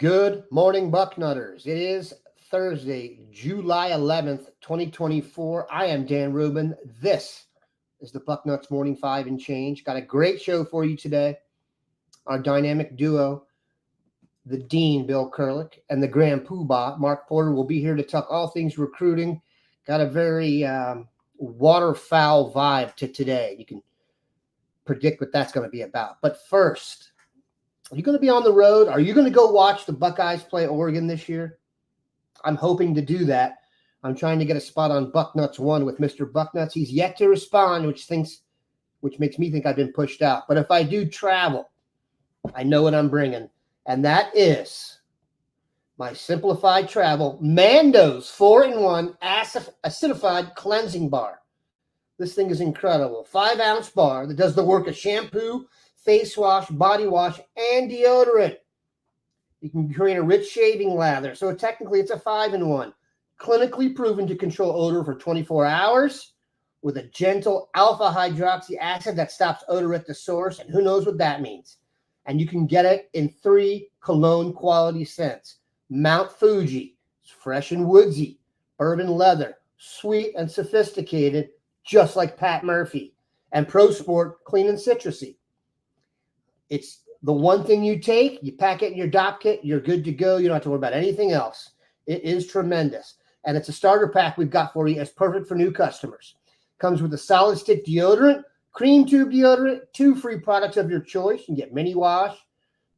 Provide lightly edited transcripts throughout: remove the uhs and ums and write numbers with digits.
Good morning, Bucknutters. It is Thursday, July 11th, 2024. I am Dan Rubin. This is the Bucknuts Morning 5 and Change. Got a great show for you today. Our dynamic duo, the Dean, Bill Kurlick, and the Grand Poobah, Mark Porter, will be here to talk all things recruiting. Got a very waterfowl vibe to today. You can predict what that's going to be about. But first, are you going to be on the road? Are you going to go watch the Buckeyes play Oregon this year? I'm hoping to do that. I'm trying to get a spot on Bucknuts 1 with Mr. Bucknuts. He's yet to respond, which makes me think I've been pushed out. But if I do travel, I know what I'm bringing, and that is my simplified travel Mando's 4-in-1 acidified cleansing bar. This thing is incredible. 5-ounce bar that does the work of shampoo, face wash, body wash, and deodorant. You can create a rich shaving lather. So technically it's a 5-in-1. Clinically proven to control odor for 24 hours with a gentle alpha hydroxy acid that stops odor at the source. And who knows what that means. And you can get it in 3 cologne quality scents. Mount Fuji, fresh and woodsy, bourbon leather, sweet and sophisticated, just like Pat Murphy. And Pro Sport, clean and citrusy. It's the one thing you take, you pack it in your dock kit, you're good to go. You don't have to worry about anything else. It is tremendous. And it's a starter pack we've got for you. It's perfect for new customers. Comes with a solid stick deodorant, cream tube deodorant, 2 free products of your choice. You can get mini wash,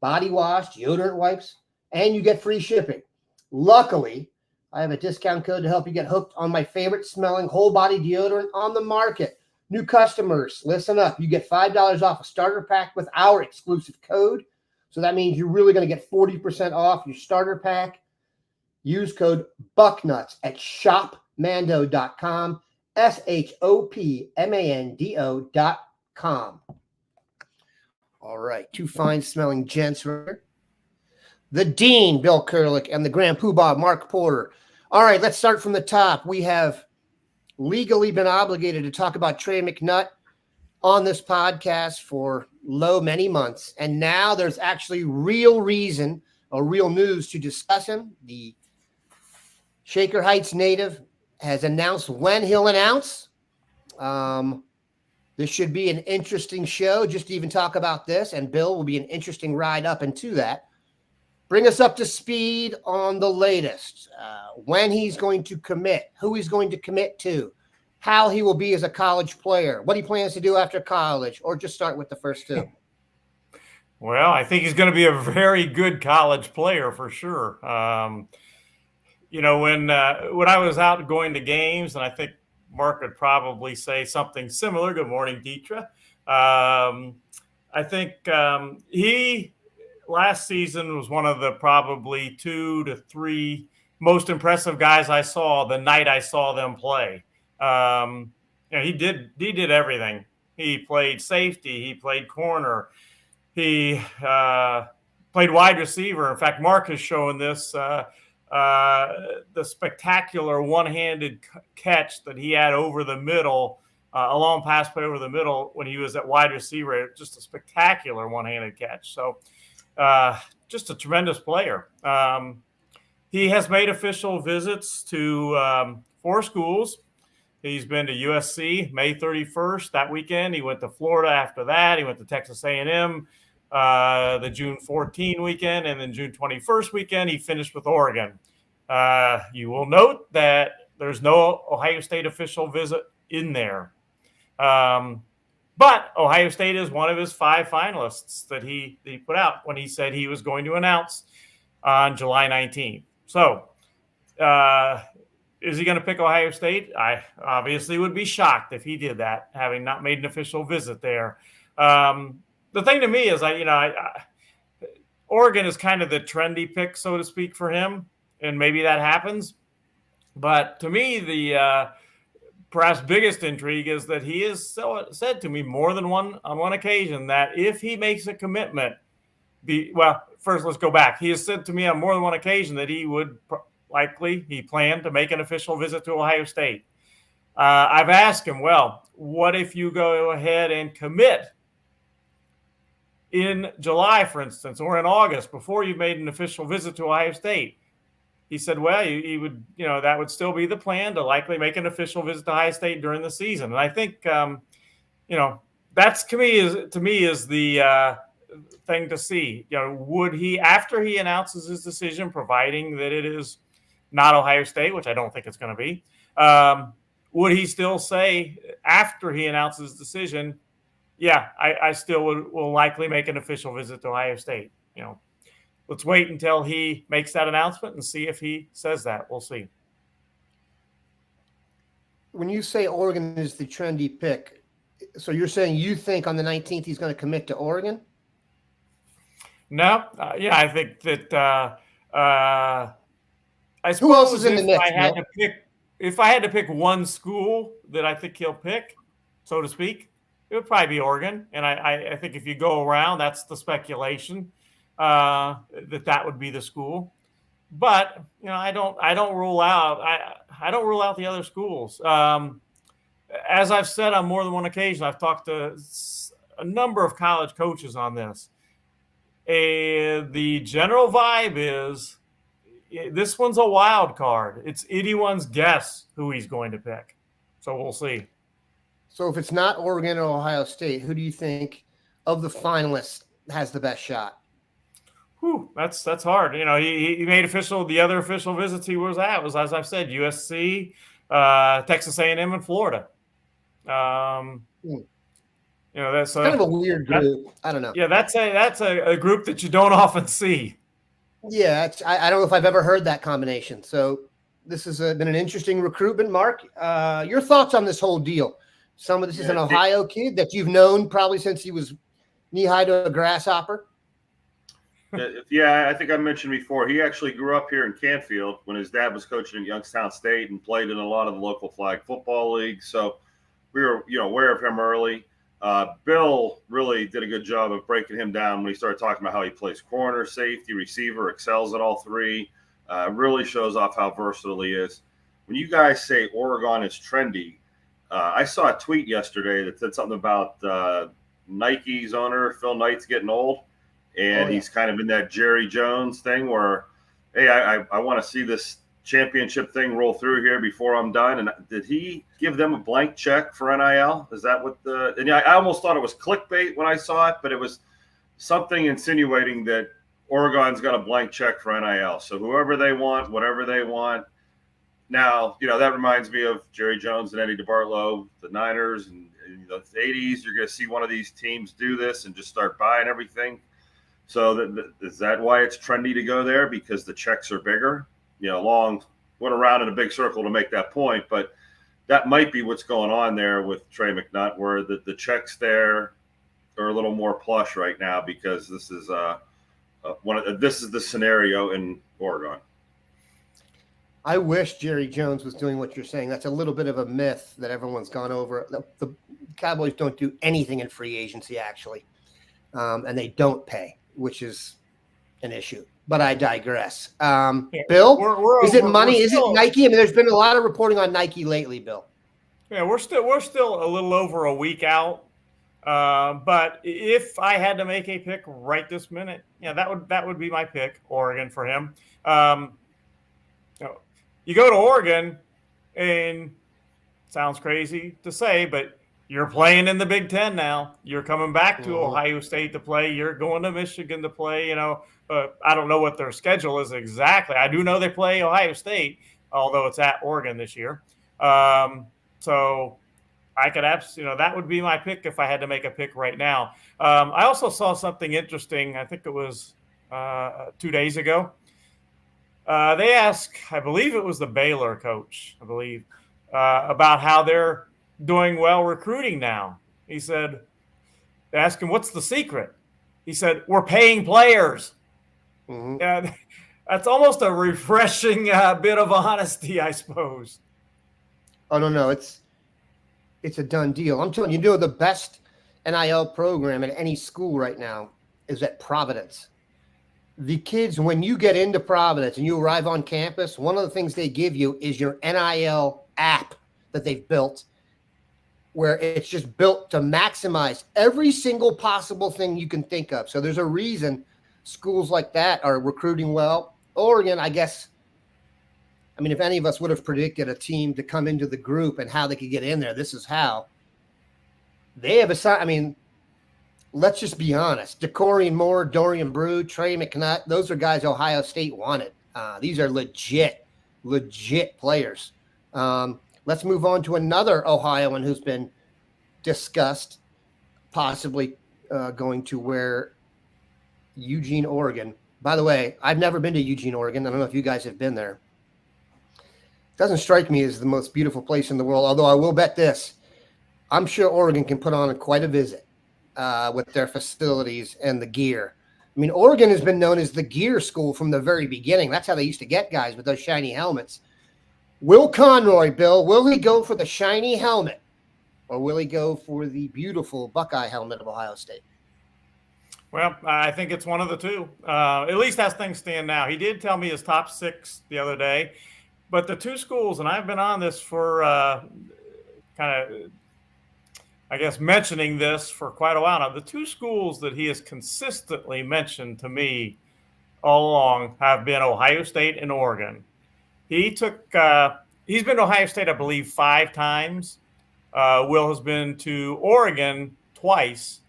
body wash, deodorant wipes, and you get free shipping. Luckily, I have a discount code to help you get hooked on my favorite smelling whole body deodorant on the market. New customers, listen up. You get $5 off a starter pack with our exclusive code. So that means you're really going to get 40% off your starter pack. Use code Bucknuts at shopmando.com, shopmando.com. All right, 2 fine-smelling gents here. The Dean, Bill Kurlick, and the Grand Poobah, Mark Porter. All right, let's start from the top. We have legally been obligated to talk about Trey McNutt on this podcast for many months. And now there's actually real reason or real news to discuss him. The Shaker Heights native has announced when he'll announce. This should be an interesting show just to even talk about this. And Bill will be an interesting ride up into that. Bring us up to speed on the latest, when he's going to commit, who he's going to commit to, how he will be as a college player, what he plans to do after college, or just start with the first 2. Well, I think he's going to be a very good college player for sure. When I was out going to games, and I think Mark would probably say something similar. Good morning, Deetra. I think he last season was one of the probably 2 to 3 most impressive guys I saw the night I saw them play. He did everything. He played safety. He played corner. He played wide receiver. In fact, Mark has shown this, the spectacular one-handed catch that he had over the middle, a long pass play over the middle when he was at wide receiver. Just a spectacular one-handed catch. So just a tremendous player. He has made official visits to 4 schools. He's been to USC May 31st that weekend. He went to Florida after that. He went to Texas A&M the June 14 weekend, and then June 21st weekend he finished with Oregon. You will note that there's no Ohio State official visit in there. But Ohio State is one of his 5 finalists that he put out when he said he was going to announce on July 19th. So is he going to pick Ohio State? I obviously would be shocked if he did that, having not made an official visit there. The thing to me is, Oregon is kind of the trendy pick, so to speak, for him, and maybe that happens. But to me, the perhaps biggest intrigue is that he has said to me more than on one occasion that if he makes a commitment, first let's go back. He has said to me on more than one occasion that he would he planned to make an official visit to Ohio State. I've asked him, well, what if you go ahead and commit in July, for instance, or in August, before you made an official visit to Ohio State, he said, well, he would, that would still be the plan to likely make an official visit to Ohio State during the season. And I think, that's to me is the thing to see. Would he, after he announces his decision, providing that it is not Ohio State, which I don't think it's going to be, would he still say after he announces his decision, yeah, I still will likely make an official visit to Ohio State? Let's wait until he makes that announcement and see if he says that. We'll see. When you say Oregon is the trendy pick, so you're saying you think on the 19th he's going to commit to Oregon? No. I think that I suppose who else is in the mix? If I had to pick one school that I think he'll pick, so to speak, it would probably be Oregon. And I think if you go around, that's the speculation. That would be the school, but I don't rule out I don't rule out the other schools. As I've said on more than one occasion, I've talked to a number of college coaches on this. The general vibe is this one's a wild card. It's anyone's guess who he's going to pick, so we'll see. So if it's not Oregon or Ohio State, who do you think of the finalists has the best shot? That's hard. He made official the other official visits he was at was, as I've said, USC, Texas A&M, and Florida. That's kind of a weird group. I don't know. Yeah, that's a group that you don't often see. Yeah, I don't know if I've ever heard that combination. So this has been an interesting recruitment, Mark. Your thoughts on this whole deal? Some of this is an Ohio kid that you've known probably since he was knee-high to a grasshopper. Yeah, I think I mentioned before, he actually grew up here in Canfield when his dad was coaching at Youngstown State and played in a lot of the local flag football leagues. So we were, aware of him early. Bill really did a good job of breaking him down when he started talking about how he plays corner, safety, receiver, excels at all three. Really shows off how versatile he is. When you guys say Oregon is trendy, I saw a tweet yesterday that said something about Nike's owner, Phil Knight's getting old. And he's kind of in that Jerry Jones thing where, hey, I want to see this championship thing roll through here before I'm done. And did he give them a blank check for NIL? Is that what and I almost thought it was clickbait when I saw it, but it was something insinuating that Oregon's got a blank check for NIL. So whoever they want, whatever they want. Now, that reminds me of Jerry Jones and Eddie DeBartolo, the Niners, and in the 80s. You're going to see one of these teams do this and just start buying everything. So is that why it's trendy to go there? Because the checks are bigger? Long went around in a big circle to make that point, but that might be what's going on there with Trey McNutt, where the checks there are a little more plush right now because this is this is the scenario in Oregon. I wish Jerry Jones was doing what you're saying. That's a little bit of a myth that everyone's gone over. The Cowboys don't do anything in free agency, actually, and they don't pay, which is an issue. But I digress. Bill, is it money? Is it Nike? I mean, there's been a lot of reporting on Nike lately, Bill. Yeah, we're still a little over a week out. But if I had to make a pick right this minute, that would be my pick, Oregon, for him. You go to Oregon, and it sounds crazy to say, but you're playing in the Big Ten now. You're coming back to Ohio State to play. You're going to Michigan to play. I don't know what their schedule is exactly. I do know they play Ohio State, although it's at Oregon this year. So I could that would be my pick if I had to make a pick right now. I also saw something interesting. I think it was 2 days ago. They asked, I believe it was the Baylor coach, about how they're doing well recruiting now. He said, they asked him, what's the secret? He said, we're paying players. Mm-hmm. And that's almost a refreshing bit of honesty, I suppose. Oh, no. It's a done deal. I'm telling you, the best NIL program at any school right now is at Providence. The kids, when you get into Providence and you arrive on campus, one of the things they give you is your NIL app that they've built. where it's just built to maximize every single possible thing you can think of. So there's a reason schools like that are recruiting well. Oregon, I guess, I mean, if any of us would have predicted a team to come into the group and how they could get in there, this is how. They have a, I mean, let's just be honest. DeCorian Moore, Dorian Brew, Trey McNutt, those are guys Ohio State wanted. These are legit players. Let's move on to another Ohioan who's been discussed, possibly going to where Eugene, Oregon. By the way, I've never been to Eugene, Oregon. I don't know if you guys have been there. It doesn't strike me as the most beautiful place in the world, although I will bet this. I'm sure Oregon can put on quite a visit with their facilities and the gear. I mean, Oregon has been known as the gear school from the very beginning. That's how they used to get guys with those shiny helmets. Will Conroy, Bill, will he go for the shiny helmet or will he go for the beautiful Buckeye helmet of Ohio State? Well, I think it's one of the two, at least as things stand now. He did tell me his top 6 the other day, but the two schools, and I've been on this for kind of, I guess, mentioning this for quite a while now. The two schools that he has consistently mentioned to me all along have been Ohio State and Oregon. He's been to Ohio State, I believe, 5 times. Will has been to Oregon twice.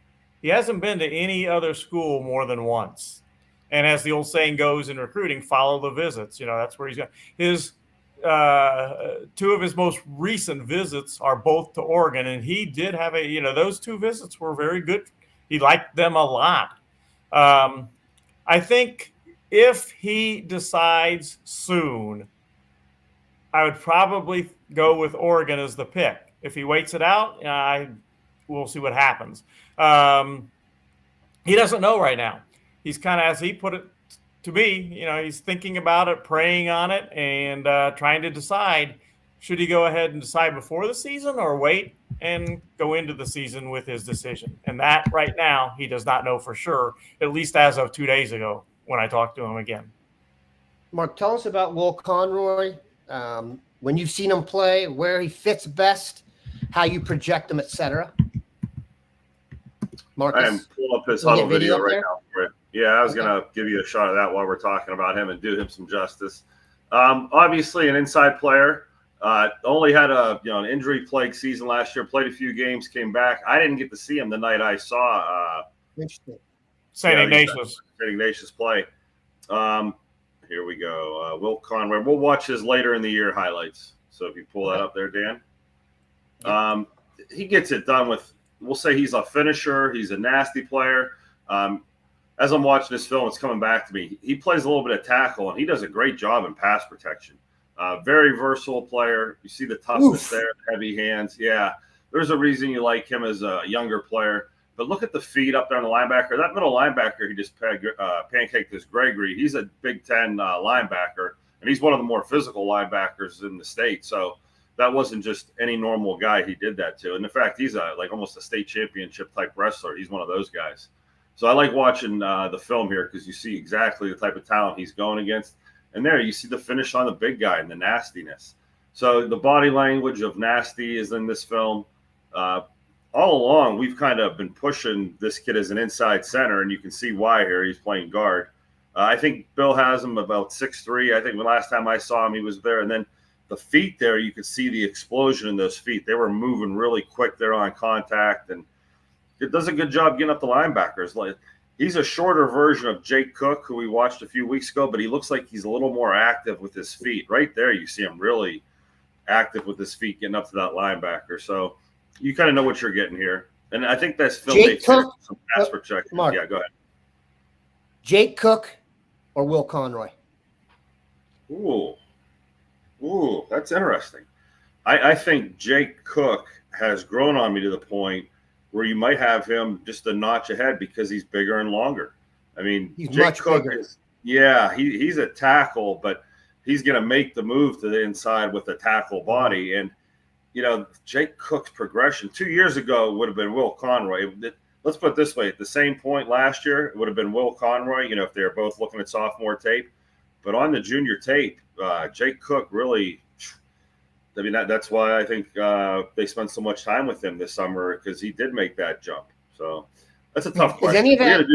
He hasn't been to any other school more than once. And as the old saying goes in recruiting, follow the visits. You know, that's where he's going. His 2 of his most recent visits are both to Oregon, and he did have those 2 visits were very good. He liked them a lot. I think if he decides soon, I would probably go with Oregon as the pick. If he waits it out, we'll see what happens. He doesn't know right now. He's kind of, as he put it to me, he's thinking about it, praying on it, and trying to decide, should he go ahead and decide before the season or wait and go into the season with his decision? And that right now, he does not know for sure, at least as of 2 days ago when I talked to him again. Mark, tell us about Will Conroy. When you've seen him play, where he fits best, how you project him, etc. Marcus, I am pulling up his huddle video right now for it. Yeah, I was going to give you a shot of that while we're talking about him and do him some justice. Obviously, an inside player. Only had an injury-plagued season last year. Played a few games, came back. I didn't get to see him the night I saw St. Ignatius play. Here we go. Will Conroy. We'll watch his later in the year highlights. So if you pull that up there, Dan. He gets it done with, we'll say he's a finisher. He's a nasty player. As I'm watching this film, it's coming back to me. He plays a little bit of tackle, and he does a great job in pass protection. Very versatile player. You see the toughness there, heavy hands. Yeah, there's a reason you like him as a younger player. But look at the feet up there on the linebacker. That middle linebacker he just pancaked is Gregory. He's a Big Ten linebacker, and he's one of the more physical linebackers in the state. So that wasn't just any normal guy he did that to. And in fact, he's almost a state championship type wrestler. He's one of those guys. So I like watching the film here because you see exactly the type of talent he's going against. And there you see the finish on the big guy and the nastiness. So the body language of nasty is in this film. All along, we've kind of been pushing this kid as an inside center, and you can see why here. He's playing guard. I think Bill has him about 6'3". I think the last time I saw him, he was there. And then the feet there, you could see the explosion in those feet. They were moving really quick there on contact, and it does a good job getting up the linebackers. Like, he's a shorter version of Jake Cook, who we watched a few weeks ago, but he looks like he's a little more active with his feet. Right there, you see him really active with his feet getting up to that linebacker. So you kind of know what you're getting here. And I think that's film. Jake Cook, some pass protection. Mark, yeah, go ahead. Jake Cook or Will Conroy? Ooh, that's interesting. I think Jake Cook has grown on me to the point where you might have him just a notch ahead because he's bigger and longer. I mean, he's Jake much Cook bigger. He's a tackle, but he's going to make the move to the inside with a tackle body. And, Jake Cook's progression 2 years ago would have been Will Conroy. Let's put it this way. At the same point last year, it would have been Will Conroy, if they were both looking at sophomore tape. But on the junior tape, Jake Cook really I mean, that's why I think they spent so much time with him this summer, because he did make that jump. So that's a tough question. Is any of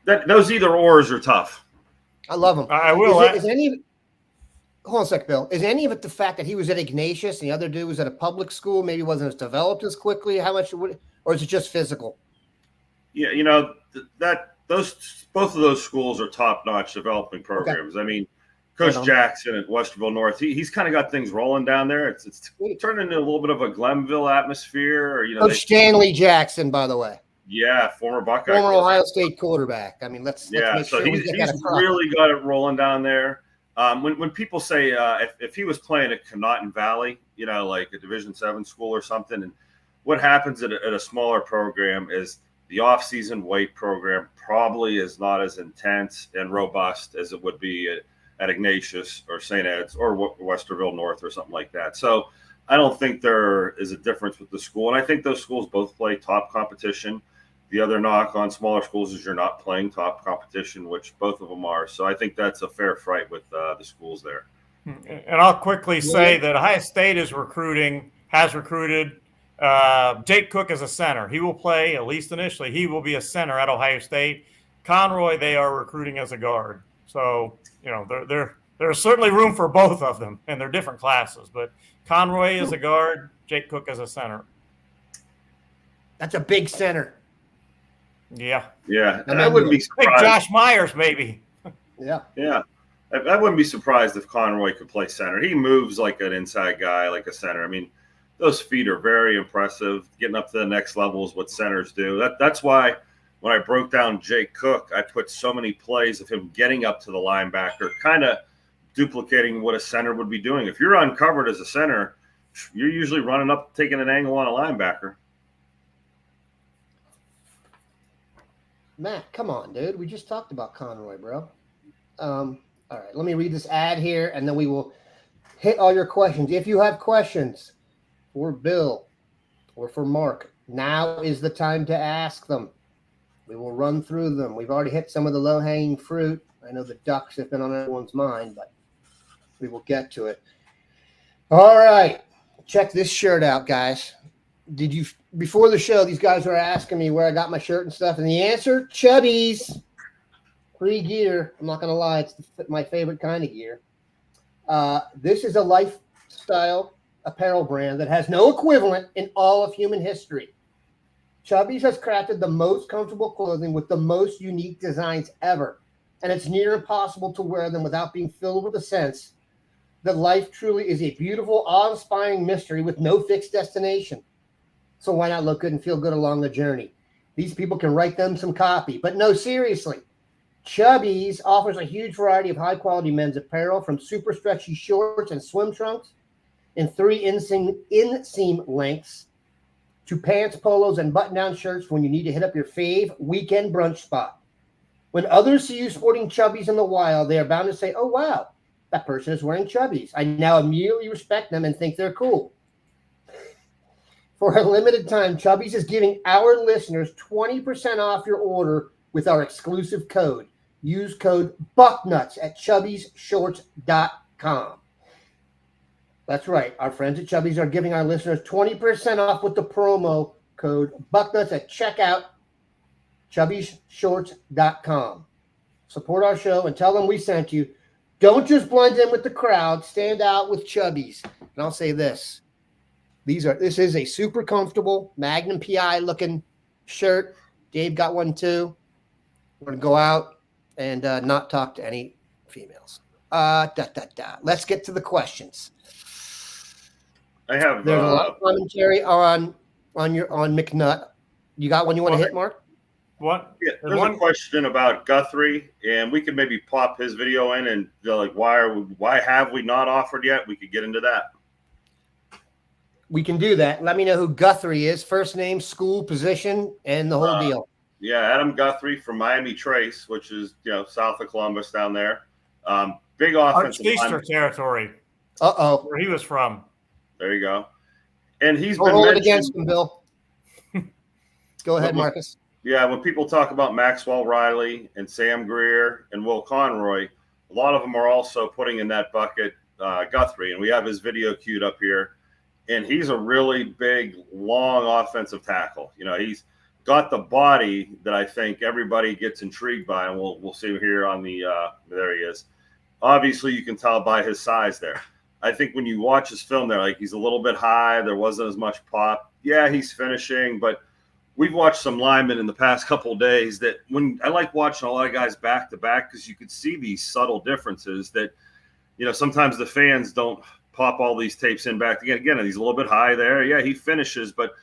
that, those either ors are tough. I love him. I will. Is any? Hold on a sec, Bill. Is any of it the fact that he was at Ignatius and the other dude was at a public school? Maybe wasn't as developed as quickly. How much would, or is it just physical? Yeah, both of those schools are top-notch developing programs. Okay. I mean, Coach Jackson at Westerville North, he's kind of got things rolling down there. It's turned into a little bit of a Glenville atmosphere. Or, Coach Stanley Jackson, by the way. Yeah, former Buckeye, former Ohio State quarterback. I mean, let's make so sure he's really got it rolling down there. When people say if he was playing at Conotton Valley, like a Division VII school or something, and what happens at a smaller program is the off-season weight program probably is not as intense and robust as it would be at Ignatius or St. Ed's or Westerville North or something like that. So I don't think there is a difference with the school. And I think those schools both play top competition. The other knock on smaller schools is you're not playing top competition, which both of them are. So I think that's a fair fight with the schools there. And I'll quickly say that Ohio State has recruited Jake Cook as a center. He will play, at least initially, he will be a center at Ohio State. Conroy, they are recruiting as a guard. So, there's certainly room for both of them, and they're different classes. But Conroy is a guard, Jake Cook as a center. That's a big center. Yeah. Yeah. And I wouldn't be surprised. Josh Myers, maybe. Yeah. Yeah. I wouldn't be surprised if Conroy could play center. He moves like an inside guy, like a center. I mean, those feet are very impressive. Getting up to the next level is what centers do. That's why when I broke down Jake Cook, I put so many plays of him getting up to the linebacker, kind of duplicating what a center would be doing. If you're uncovered as a center, you're usually running up, taking an angle on a linebacker. Matt, come on, dude. We just talked about Conroy, bro. All right, let me read this ad here, and then we will hit all your questions. If you have questions for Bill or for Mark, now is the time to ask them. We will run through them. We've already hit some of the low-hanging fruit. I know the Ducks have been on everyone's mind, but we will get to it. All right, check this shirt out, guys. Before the show, these guys were asking me where I got my shirt and stuff, and the answer, Chubby's. Free gear. I'm not going to lie. It's my favorite kind of gear. This is a lifestyle apparel brand that has no equivalent in all of human history. Chubby's has crafted the most comfortable clothing with the most unique designs ever, and it's near impossible to wear them without being filled with a sense that life truly is a beautiful, awe-inspiring mystery with no fixed destination. So why not look good and feel good along the journey? These people can write them some copy. But no, seriously, Chubby's offers a huge variety of high-quality men's apparel, from super stretchy shorts and swim trunks in 3 inseam lengths to pants, polos, and button-down shirts when you need to hit up your fave weekend brunch spot. When others see you sporting Chubby's in the wild, they are bound to say, oh, wow, that person is wearing Chubby's. I now immediately respect them and think they're cool. For a limited time, Chubby's is giving our listeners 20% off your order with our exclusive code. Use code Bucknuts at chubbysshorts.com. That's right. Our friends at Chubby's are giving our listeners 20% off with the promo code Bucknuts at checkout, chubbysshorts.com. Support our show and tell them we sent you. Don't just blend in with the crowd. Stand out with Chubby's. And I'll say this. This is a super comfortable Magnum PI looking shirt. Dave got one too. We're going to go out and not talk to any females. Let's get to the questions. I have. There's a lot of commentary on McNutt. You got one you want to hit, Mark? What? Yeah, there's a question about Guthrie, and we could maybe pop his video in and why have we not offered yet? We could get into that. We can do that. Let me know who Guthrie is. First name, school, position, and the whole deal. Yeah, Adam Guthrie from Miami Trace, which is south of Columbus down there. Big offensive Easter territory. Where he was from. There you go. And he's been hold it against him, Bill. Go ahead, Marcus. Yeah, when people talk about Maxwell Riley and Sam Greer and Will Conroy, a lot of them are also putting in that bucket Guthrie, and we have his video queued up here. And he's a really big, long offensive tackle. You know, he's got the body that I think everybody gets intrigued by, and we'll see here on the there he is. Obviously, you can tell by his size there. I think when you watch his film there, like he's a little bit high. There wasn't as much pop. Yeah, he's finishing, but we've watched some linemen in the past couple of days that when I like watching a lot of guys back to back because you could see these subtle differences that, you know, sometimes the fans don't pop all these tapes in back again. Again, he's a little bit high there. Yeah, he finishes, but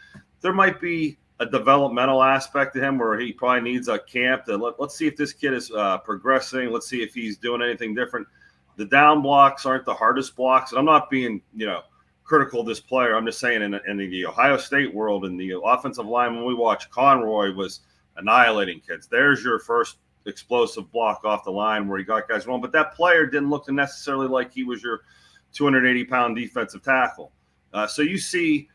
there might be a developmental aspect to him where he probably needs a camp. Let's see if this kid is progressing. Let's see if he's doing anything different. The down blocks aren't the hardest blocks. And I'm not being, you know, critical of this player. I'm just saying in the Ohio State world, in the offensive line, when we watch Conroy was annihilating kids. There's your first explosive block off the line where he got guys wrong. But that player didn't look necessarily like he was your 280-pound defensive tackle. So you see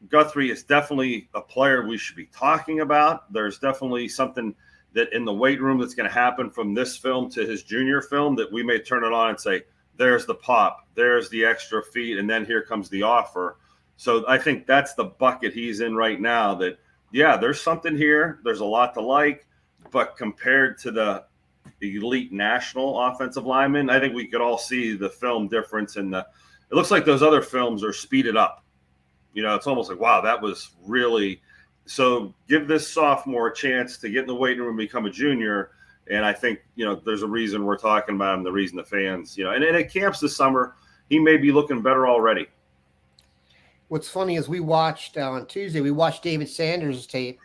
Guthrie is definitely a player we should be talking about. There's definitely something that in the weight room that's going to happen from this film to his junior film that we may turn it on and say, there's the pop, there's the extra feet, and then here comes the offer. So I think that's the bucket he's in right now that, yeah, there's something here. There's a lot to like, but compared to the elite national offensive linemen, I think we could all see the film difference it looks like those other films are speeded up. You know, it's almost like, wow, that was really – so give this sophomore a chance to get in the weight room and become a junior. And I think, you know, there's a reason we're talking about him, the reason the fans, you know, and at camps this summer, he may be looking better already. What's funny is we watched on Tuesday, we watched David Sanders' tape,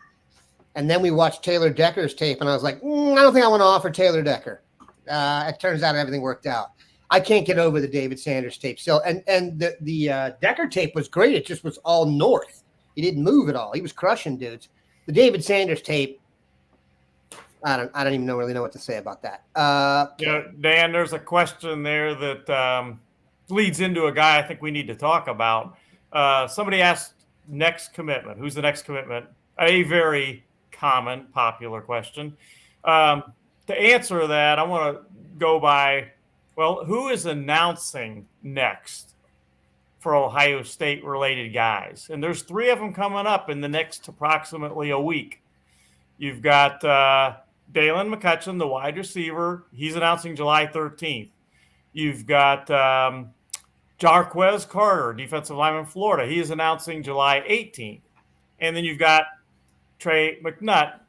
and then we watched Taylor Decker's tape, and I was like, I don't think I want to offer Taylor Decker. It turns out everything worked out. I can't get over the David Sanders tape still. And the Decker tape was great. It just was all north. He didn't move at all. He was crushing dudes. The David Sanders tape, I don't even really know what to say about that. You know, Dan, there's a question there that leads into a guy I think we need to talk about. Somebody asked next commitment. Who's the next commitment? A very common, popular question. To answer that, I want to go by, well, who is announcing next for Ohio State related guys? And there's 3 of them coming up in the next approximately a week. You've got Dalen McCutcheon, the wide receiver. He's announcing July 13th. You've got Jarquez Carter, defensive lineman, Florida. He is announcing July 18th. And then you've got Trey McNutt,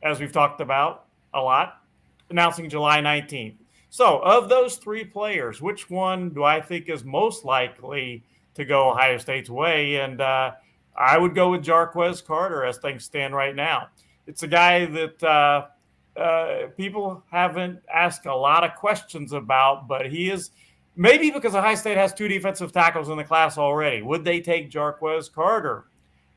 as we've talked about a lot, announcing July 19th. So of those 3 players, which one do I think is most likely to go Ohio State's way? And I would go with Jarquez Carter as things stand right now. It's a guy that people haven't asked a lot of questions about, but he is maybe because Ohio State has 2 defensive tackles in the class already. Would they take Jarquez Carter?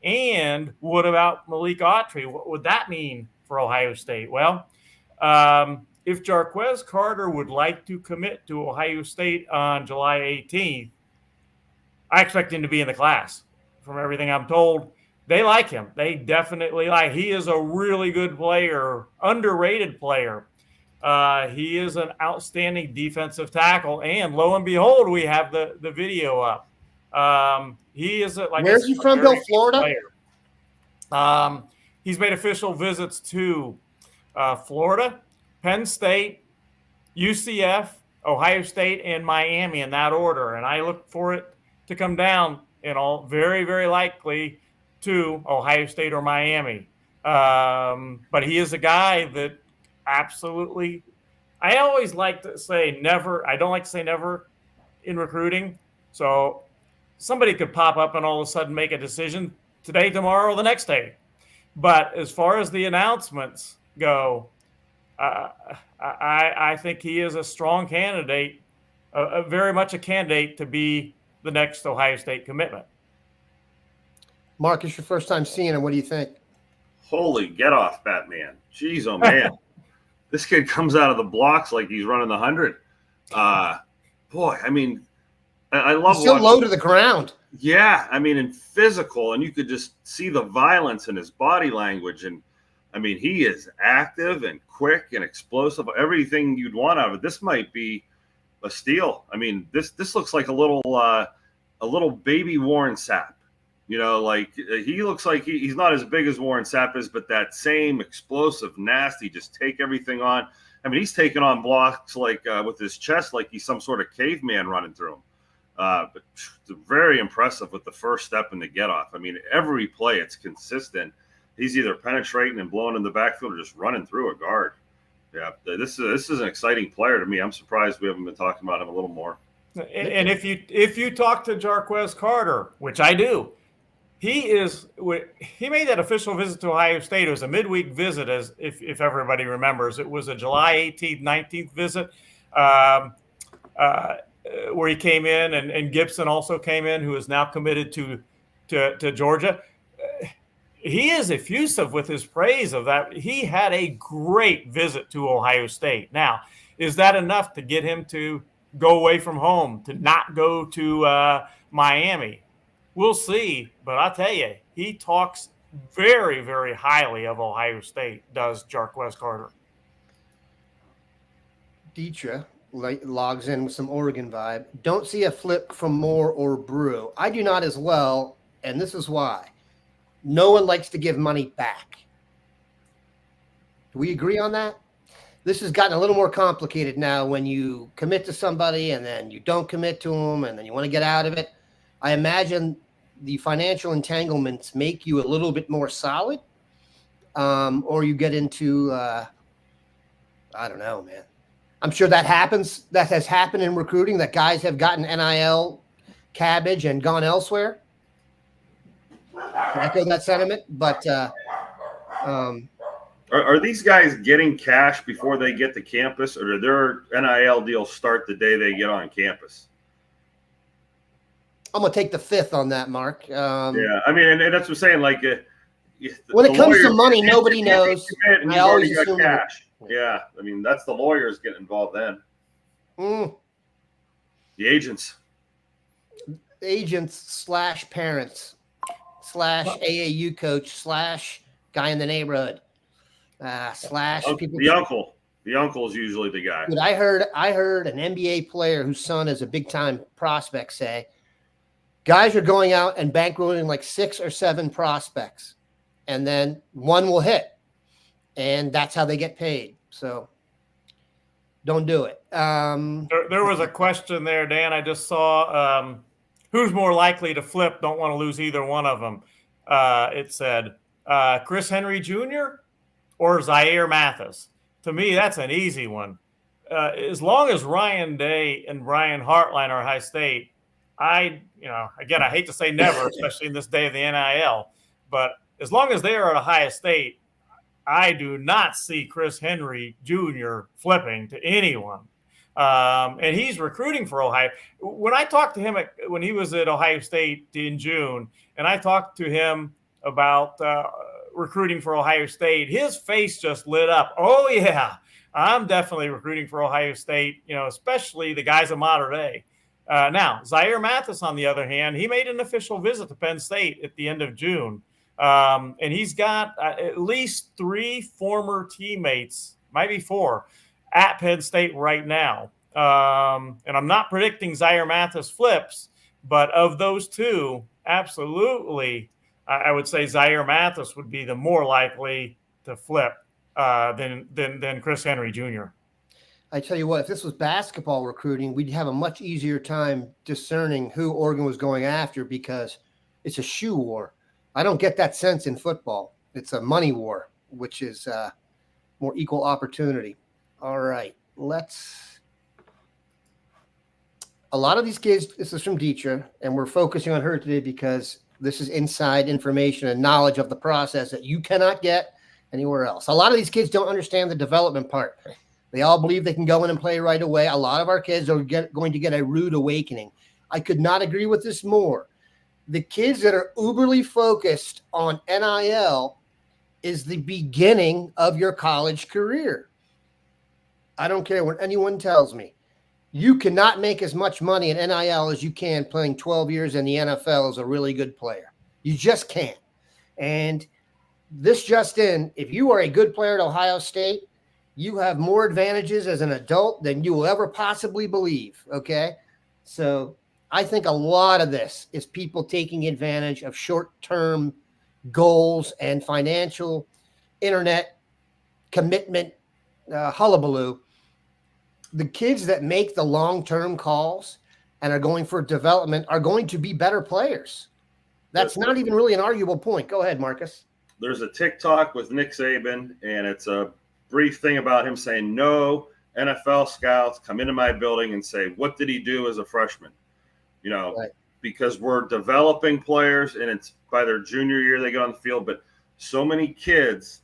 And what about Malik Autry? What would that mean for Ohio State? Well, if Jarquez Carter would like to commit to Ohio State on July 18th, I expect him to be in the class. From everything I'm told, they like him. They definitely like. He is a really good player, underrated player. He is an outstanding defensive tackle, and lo and behold, we have the video up. He is where's he from? Bill, Florida. He's made official visits to Florida, Penn State, UCF, Ohio State, and Miami in that order. And I look for it to come down, very, very likely to Ohio State or Miami. But he is a guy that absolutely – I always like to say never – I don't like to say never in recruiting. So somebody could pop up and all of a sudden make a decision today, tomorrow, or the next day. But as far as the announcements go, I think he is a strong candidate, very much a candidate to be the next Ohio State commitment. Mark, it's your first time seeing him. What do you think? Holy get off, Batman. Jeez, oh, man. This kid comes out of the blocks like he's running the 100. Boy, I mean, I love he's so low to the ground. Yeah, I mean, and physical, and you could just see the violence in his body language. And, I mean, he is active and quick and explosive, everything you'd want out of it. This might be a steal. I mean, this looks like a little baby Warren Sapp. You know, like he looks like he's not as big as Warren Sapp is, but that same explosive, nasty, just take everything on. I mean, he's taking on blocks like with his chest, like he's some sort of caveman running through him. But very impressive with the first step in the get off. I mean, every play it's consistent. He's either penetrating and blowing in the backfield or just running through a guard. Yeah, this is an exciting player to me. I'm surprised we haven't been talking about him a little more. And if you talk to Jarquez Carter, which I do, he made that official visit to Ohio State. It was a midweek visit, as if everybody remembers. It was a July 18th, 19th visit where he came in, and Gibson also came in, who is now committed to Georgia. He is effusive with his praise of that. He had a great visit to Ohio State. Now, is that enough to get him to go away from home, to not go to Miami? We'll see. But I'll tell you, he talks very, very highly of Ohio State, does Jarquez Carter. Dietra logs in with some Oregon vibe. Don't see a flip from Moore or Brew. I do not as well, and this is why. No one likes to give money back. Do we agree on that? This has gotten a little more complicated now when you commit to somebody and then you don't commit to them and then you want to get out of it. I imagine the financial entanglements make you a little bit more solid, or you get into, I don't know, man. I'm sure that happens. That has happened in recruiting, that guys have gotten NIL cabbage and gone elsewhere. I echo that sentiment, but are these guys getting cash before they get to campus, or do their NIL deals start the day they get on campus? I'm gonna take the fifth on that, Mark. Yeah, I mean, and that's what I'm saying. Like, when it comes to money, nobody knows. I always got cash. Yeah, I mean, that's the lawyers getting involved then. The agents / parents / AAU coach / guy in the neighborhood / people. The uncle. The uncle is usually the guy. But I heard an NBA player whose son is a big time prospect say, guys are going out and bankrolling like 6 or 7 prospects, and then one will hit, and that's how they get paid. So don't do it. There was a question there, Dan. I just saw who's more likely to flip. Don't want to lose either one of them. It said Chris Henry Jr. or Zaire Mathis. To me, that's an easy one. As long as Ryan Day and Brian Hartline are Ohio State, I hate to say never, especially in this day of the NIL, but as long as they are at Ohio State, I do not see Chris Henry Jr. flipping to anyone. And he's recruiting for Ohio. When I talked to him when he was at Ohio State in June, and I talked to him about recruiting for Ohio State, his face just lit up. Oh, yeah, I'm definitely recruiting for Ohio State, especially the guys at Mater Dei. Now, Zaire Mathis, on the other hand, he made an official visit to Penn State at the end of June. And he's got at least 3 former teammates, maybe 4, at Penn State right now. And I'm not predicting Zaire Mathis flips, but of those 2, absolutely, I would say Zaire Mathis would be the more likely to flip than Chris Henry Jr. I tell you what, if this was basketball recruiting, we'd have a much easier time discerning who Oregon was going after because it's a shoe war. I don't get that sense in football. It's a money war, which is more equal opportunity. All right, a lot of these kids, this is from Dietra, and we're focusing on her today because this is inside information and knowledge of the process that you cannot get anywhere else. A lot of these kids don't understand the development part. They all believe they can go in and play right away. A lot of our kids are going to get a rude awakening. I could not agree with this more. The kids that are uberly focused on NIL is the beginning of your college career. I don't care what anyone tells me. You cannot make as much money in NIL as you can playing 12 years in the NFL as a really good player. You just can't. And this just in, if you are a good player at Ohio State, You have more advantages as an adult than you will ever possibly believe. Okay. So I think a lot of this is people taking advantage of short-term goals and financial internet commitment hullabaloo. The kids that make the long-term calls and are going for development are going to be better players. That's not even really an arguable point. Go ahead, Marcus. There's a TikTok with Nick Saban, and it's a brief thing about him saying, no NFL scouts come into my building and say, what did he do as a freshman? You know, right. Because we're developing players, and it's by their junior year they get on the field. But so many kids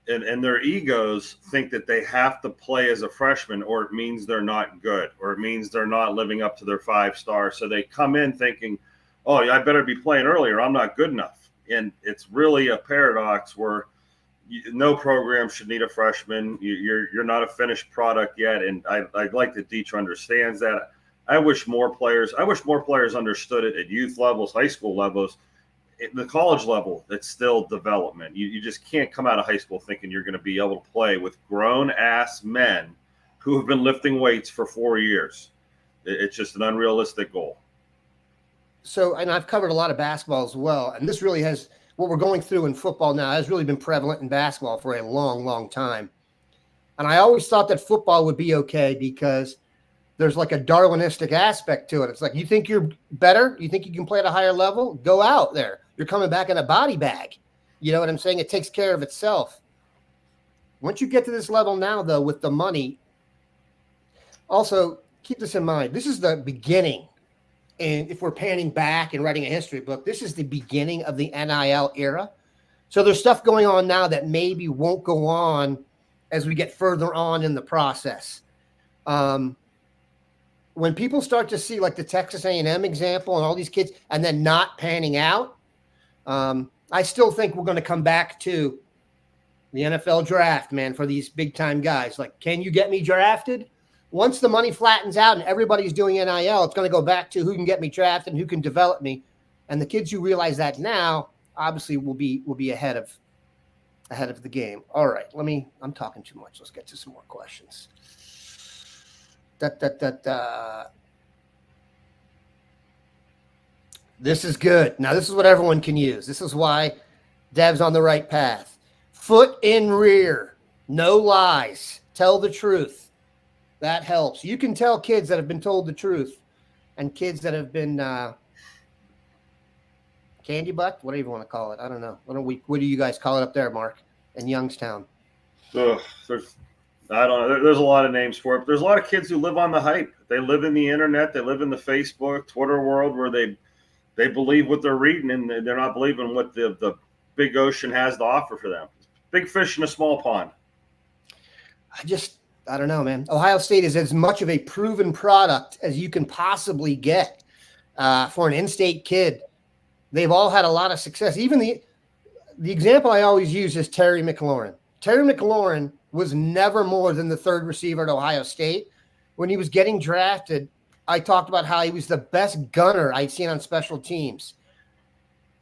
and their egos think that they have to play as a freshman, or it means they're not good, or it means they're not living up to their 5-star. So they come in thinking, oh, I better be playing earlier. I'm not good enough. And it's really a paradox where no program should need a freshman. You're not a finished product yet. And I'd like that Dietrich understands that. I wish more players understood it at youth levels, high school levels. At the college level, it's still development. You just can't come out of high school thinking you're going to be able to play with grown-ass men who have been lifting weights for 4 years. It's just an unrealistic goal. So, and I've covered a lot of basketball as well, and this really has, what we're going through in football now has really been prevalent in basketball for a long, long time. And I always thought that football would be okay because there's like a Darwinistic aspect to it. It's like, you think you're better? You think you can play at a higher level? Go out there. You're coming back in a body bag. You know what I'm saying? It takes care of itself. Once you get to this level now, though, with the money, also keep this in mind. This is the beginning. And if we're panning back and writing a history book, this is the beginning of the NIL era. So there's stuff going on now that maybe won't go on as we get further on in the process. When people start to see like the Texas A&M example and all these kids and then not panning out, I still think we're going to come back to the NFL draft, man, for these big time guys. Like, can you get me drafted? Once the money flattens out and everybody's doing NIL, it's going to go back to who can get me drafted and who can develop me. And the kids who realize that now obviously will be ahead of the game. All right, I'm talking too much. Let's get to some more questions. This is good. Now, this is what everyone can use. This is why Dev's on the right path. Foot in rear. No lies. Tell the truth. That helps. You can tell kids that have been told the truth and kids that have been candy butt, whatever you want to call it. I don't know. What do you guys call it up there, Mark, in Youngstown? I don't know. There's a lot of names for it. But there's a lot of kids who live on the hype. They live in the internet. They live in the Facebook, Twitter world where they believe what they're reading and they're not believing what the big ocean has to offer for them. Big fish in a small pond. I don't know, man. Ohio State is as much of a proven product as you can possibly get for an in-state kid. They've all had a lot of success. Even the example I always use is Terry McLaurin. Terry McLaurin was never more than the third receiver at Ohio State. When he was getting drafted, I talked about how he was the best gunner I'd seen on special teams.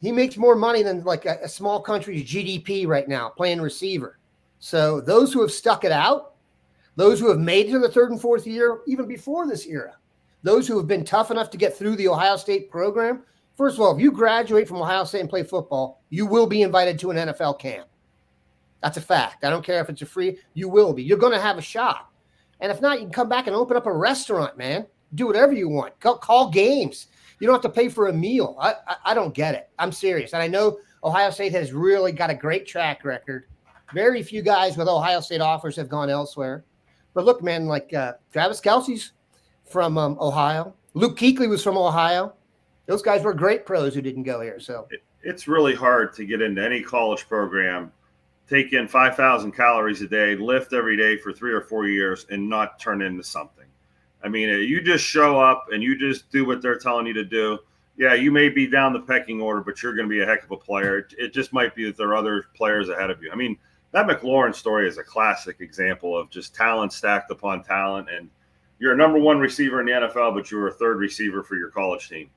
He makes more money than like a small country's GDP right now playing receiver. So those who have stuck it out, those who have made it to the third and fourth year, even before this era, those who have been tough enough to get through the Ohio State program, first of all, if you graduate from Ohio State and play football, you will be invited to an NFL camp. That's a fact. I don't care if it's a free, you will be. You're going to have a shot. And if not, you can come back and open up a restaurant, man. Do whatever you want. Call games. You don't have to pay for a meal. I don't get it. I'm serious. And I know Ohio State has really got a great track record. Very few guys with Ohio State offers have gone elsewhere. But look, man, like Travis Kelce's from Ohio. Luke Kuechly was from Ohio. Those guys were great pros who didn't go here. So it's really hard to get into any college program, take in 5,000 calories a day, lift every day for 3 or 4 years, and not turn into something. I mean, you just show up and you just do what they're telling you to do. Yeah, you may be down the pecking order, but you're going to be a heck of a player. It just might be that there are other players ahead of you. I mean, that McLaurin story is a classic example of just talent stacked upon talent. And you're a number one receiver in the NFL, but you were a third receiver for your college team.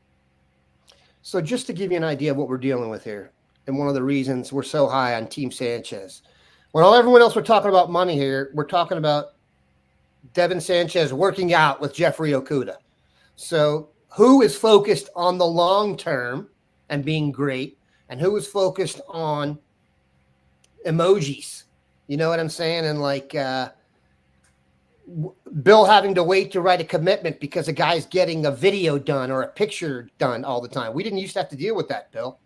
So just to give you an idea of what we're dealing with here, and one of the reasons we're so high on Team Sanchez, When all everyone else we're talking about money here, we're talking about Devin Sanchez working out with Jeffrey Okuda. So who is focused on the long term and being great, and who is focused on emojis? You know what I'm saying? And like Bill having to wait to write a commitment because a guy's getting a video done or a picture done all the time. We didn't used to have to deal with that, Bill.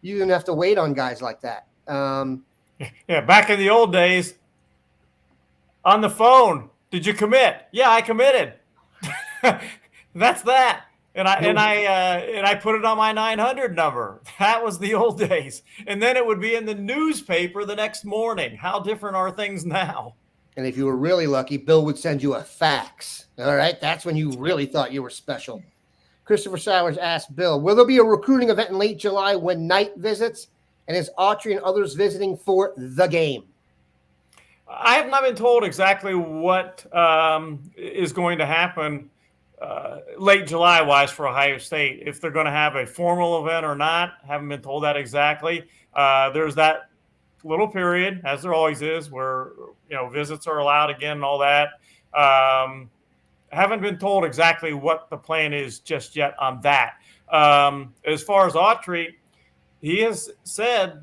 You didn't have to wait on guys like that. Yeah, back in the old days, on the phone, did you commit? Yeah, I committed. That's that. And I put it on my 900 number. That was the old days. And then it would be in the newspaper the next morning. How different are things now? And if you were really lucky, Bill would send you a fax. All right. That's when you really thought you were special. Christopher Sowers asked Bill, will there be a recruiting event in late July when Knight visits? And is Autry and others visiting for the game? I have not been told exactly what is going to happen late July-wise for Ohio State. If they're going to have a formal event or not, haven't been told that exactly. There's that little period, as there always is, where visits are allowed again and all that. Haven't been told exactly what the plan is just yet on that. As far as Autry, he has said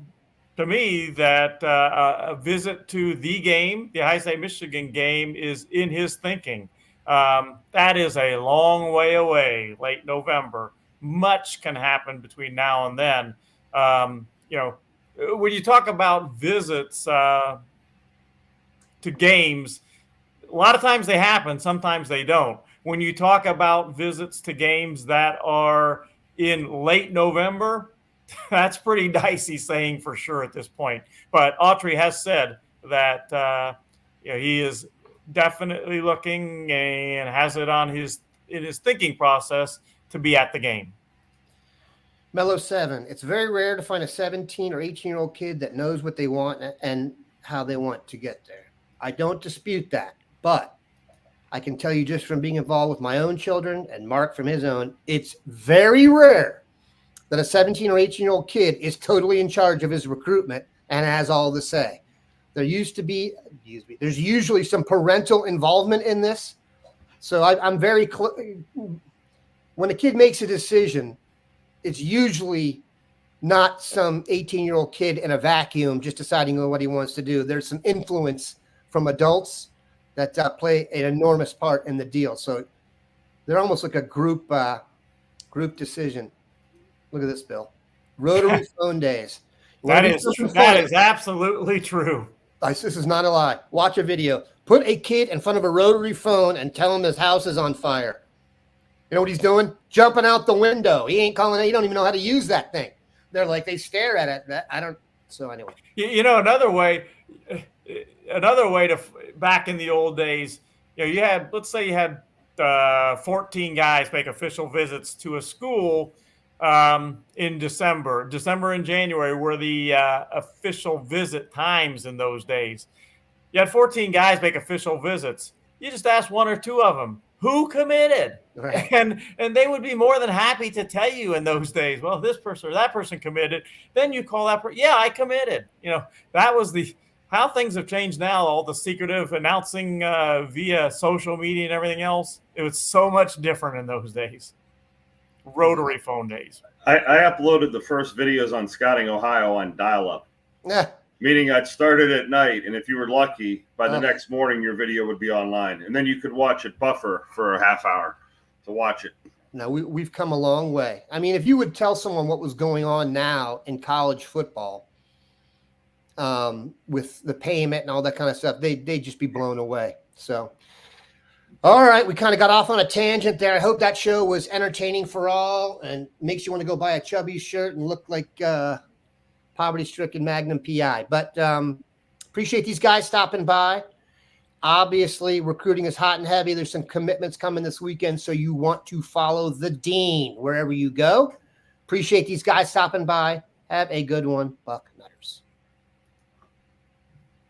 to me that a visit to the game, the Ohio State Michigan game, is in his thinking. That is a long way away, late November. Much can happen between now and then. When you talk about visits to games, a lot of times they happen, sometimes they don't. When you talk about visits to games that are in late November, that's pretty dicey saying for sure at this point. But Autry has said that he is definitely looking and has it in his thinking process to be at the game. Mellow 7. It's very rare to find a 17 or 18-year-old kid that knows what they want and how they want to get there. I don't dispute that, but I can tell you just from being involved with my own children and Mark from his own, it's very rare that a 17 or 18-year-old kid is totally in charge of his recruitment and has all the say. There's usually some parental involvement in this. So I'm very when a kid makes a decision, it's usually not some 18-year-old kid in a vacuum just deciding what he wants to do. There's some influence from adults that play an enormous part in the deal. So they're almost like a group decision. Look at this, Bill. Rotary phone days. That is absolutely true. This is not a lie. Watch a video. Put a kid in front of a rotary phone and tell him his house is on fire. You know what he's doing? Jumping out the window. He ain't calling it. He don't even know how to use that thing. They're like, they stare at it. I don't. So anyway. Another way to back in the old days, let's say you had 14 guys make official visits to a school in December and January were the official visit times in those days. You had 14 guys make official visits. You just asked one or two of them, who committed? Right. And they would be more than happy to tell you in those days, well, this person or that person committed. Then you call that person, yeah, I committed. That was how things have changed now, all the secretive announcing via social media and everything else. It was so much different in those days. Rotary phone days. I uploaded the first videos on Scouting Ohio on dial-up. Yeah. Meaning I'd started at night, and if you were lucky, by the next morning your video would be online. And then you could watch it buffer for a half hour to watch it. No, we've come a long way. I mean, if you would tell someone what was going on now in college football with the payment and all that kind of stuff, they'd just be blown away. So, all right, we kind of got off on a tangent there. I hope that show was entertaining for all and makes you want to go buy a Chubby shirt and look like poverty-stricken Magnum PI. But appreciate these guys stopping by. Obviously, recruiting is hot and heavy. There's some commitments coming this weekend, so you want to follow the dean wherever you go. Appreciate these guys stopping by. Have a good one, Bucknutters.